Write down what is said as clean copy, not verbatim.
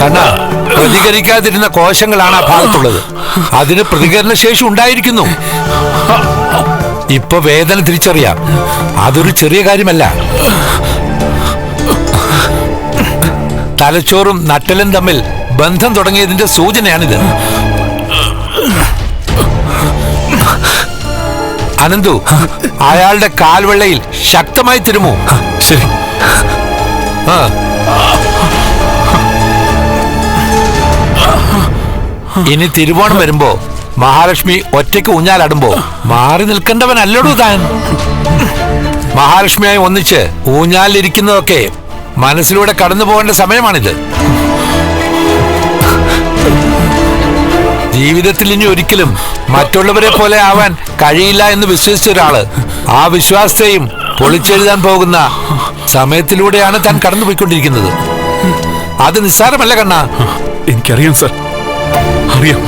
കണ്ണ, പ്രതികരിക്കാതിരുന്ന കോശങ്ങളാണ് ആ ഭാഗത്തുള്ളത്. അതിന് പ്രതികരണശേഷി ഉണ്ടായിരിക്കുന്നു. ഇപ്പൊ വേദന തിരിച്ചറിയാം. അതൊരു ചെറിയ കാര്യമല്ല. തലച്ചോറും നട്ടലും തമ്മിൽ ബന്ധം തുടങ്ങിയതിന്റെ സൂചനയാണിത്. അനന്തു, അയാളുടെ കാൽവെള്ളയിൽ ശക്തമായി തിരുമൂ. ശരി. ഇനി തിരുവോണം വരുമ്പോ മഹാലക്ഷ്മി ഒറ്റയ്ക്ക് ഊഞ്ഞാലാടുമ്പോ മാറി നിൽക്കേണ്ടവനല്ലടൂ താൻ. മഹാലക്ഷ്മിയായി ഒന്നിച്ച് ഊഞ്ഞാലിരിക്കുന്നതൊക്കെ മനസ്സിലൂടെ കടന്നു പോകേണ്ട സമയമാണിത്. ജീവിതത്തിൽ ഇനി ഒരിക്കലും മറ്റുള്ളവരെ പോലെ ആവാൻ കഴിയില്ല എന്ന് വിശ്വസിച്ച ഒരാള് ആ വിശ്വാസത്തെയും പൊളിച്ചെഴുതാൻ പോകുന്ന സമയത്തിലൂടെയാണ് താൻ കടന്നുപോയിക്കൊണ്ടിരിക്കുന്നത്. അത് നിസ്സാരമല്ല കണ്ണ. എനിക്കറിയാം സർ, അറിയാം.